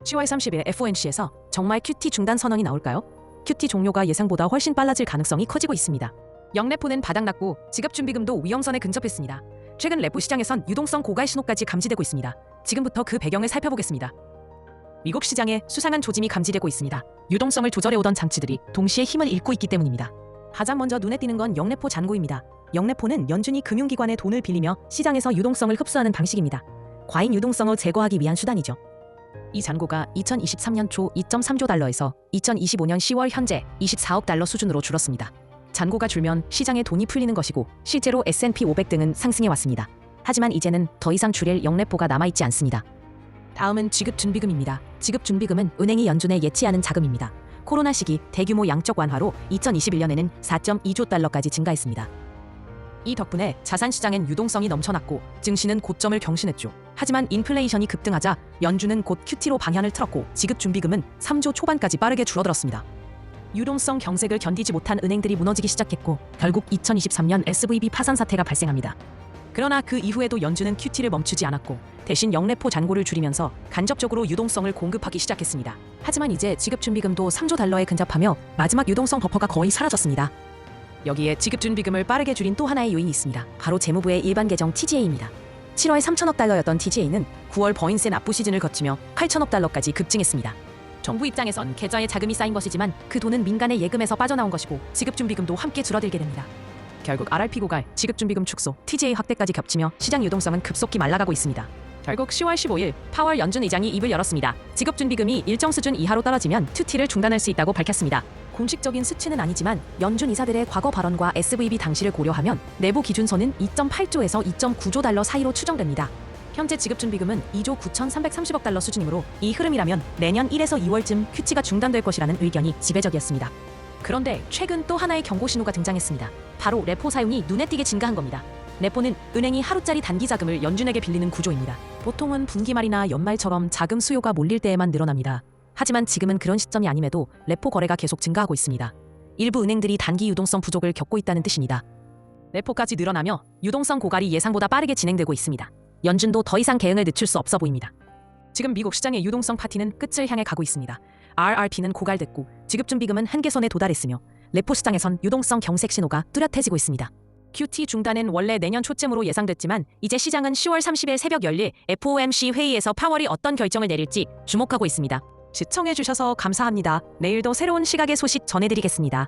10월 30일 FOMC에서 정말 QT 중단 선언이 나올까요? QT 종료가 예상보다 훨씬 빨라질 가능성이 커지고 있습니다. 영레포는 바닥났고 지급준비금도 위험선에 근접했습니다. 최근 레포 시장에선 유동성 고갈 신호까지 감지되고 있습니다. 지금부터 그 배경을 살펴보겠습니다. 미국 시장에 수상한 조짐이 감지되고 있습니다. 유동성을 조절해오던 장치들이 동시에 힘을 잃고 있기 때문입니다. 가장 먼저 눈에 띄는 건 영레포 잔고입니다. 영레포는 연준이 금융기관의 돈을 빌리며 시장에서 유동성을 흡수하는 방식입니다. 과잉 유동성을 제거하기 위한 수단이죠. 이 잔고가 2023년 초 2.3조 달러에서 2025년 10월 현재 24억 달러 수준으로 줄었습니다. 잔고가 줄면 시장에 돈이 풀리는 것이고 실제로 S&P 500 등은 상승해 왔습니다. 하지만 이제는 더 이상 줄일 영레포가 남아있지 않습니다. 다음은 지급준비금입니다. 지급준비금은 은행이 연준에 예치하는 자금입니다. 코로나 시기 대규모 양적 완화로 2021년에는 4.2조 달러까지 증가했습니다. 이 덕분에 자산시장엔 유동성이 넘쳐났고 증시는 고점을 경신했죠. 하지만 인플레이션이 급등하자 연준은 곧 QT로 방향을 틀었고 지급준비금은 3조 초반까지 빠르게 줄어들었습니다. 유동성 경색을 견디지 못한 은행들이 무너지기 시작했고 결국 2023년 SVB 파산 사태가 발생합니다. 그러나 그 이후에도 연준은 QT를 멈추지 않았고 대신 영레포 잔고를 줄이면서 간접적으로 유동성을 공급하기 시작했습니다. 하지만 이제 지급준비금도 3조 달러에 근접하며 마지막 유동성 버퍼가 거의 사라졌습니다. 여기에 지급준비금을 빠르게 줄인 또 하나의 요인이 있습니다. 바로 재무부의 일반 계정 TGA입니다. 7월 3천억 달러였던 TGA는 9월 버인세 납부 시즌을 거치며 8천억 달러까지 급증했습니다. 정부 입장에선 계좌에 자금이 쌓인 것이지만 그 돈은 민간의 예금에서 빠져나온 것이고 지급준비금도 함께 줄어들게 됩니다. 결국 RRP 고갈, 지급준비금 축소, TGA 확대까지 겹치며 시장 유동성은 급속히 말라가고 있습니다. 결국 10월 15일 파월 연준 의장이 입을 열었습니다. 지급준비금이 일정 수준 이하로 떨어지면 QT를 중단할 수 있다고 밝혔습니다. 공식적인 수치는 아니지만 연준 이사들의 과거 발언과 SVB 당시를 고려하면 내부 기준선은 2.8조에서 2.9조 달러 사이로 추정됩니다. 현재 지급준비금은 2조 9,330억 달러 수준이므로 이 흐름이라면 내년 1에서 2월쯤 QT가 중단될 것이라는 의견이 지배적이었습니다. 그런데 최근 또 하나의 경고 신호가 등장했습니다. 바로 레포 사용이 눈에 띄게 증가한 겁니다. 레포는 은행이 하루짜리 단기 자금을 연준에게 빌리는 구조입니다. 보통은 분기말이나 연말처럼 자금 수요가 몰릴 때에만 늘어납니다. 하지만 지금은 그런 시점이 아님에도 레포 거래가 계속 증가하고 있습니다. 일부 은행들이 단기 유동성 부족을 겪고 있다는 뜻입니다. 레포까지 늘어나며 유동성 고갈이 예상보다 빠르게 진행되고 있습니다. 연준도 더 이상 개응을 늦출 수 없어 보입니다. 지금 미국 시장의 유동성 파티는 끝을 향해 가고 있습니다. RRP는 고갈됐고 지급준비금은 한계선에 도달했으며 레포 시장에선 유동성 경색 신호가 뚜렷해지고 있습니다. QT 중단은 원래 내년 초쯤으로 예상됐지만 이제 시장은 10월 30일 새벽 열릴 FOMC 회의에서 파월이 어떤 결정을 내릴지 주목하고 있습니다. 시청해주셔서 감사합니다. 내일도 새로운 시각의 소식 전해드리겠습니다.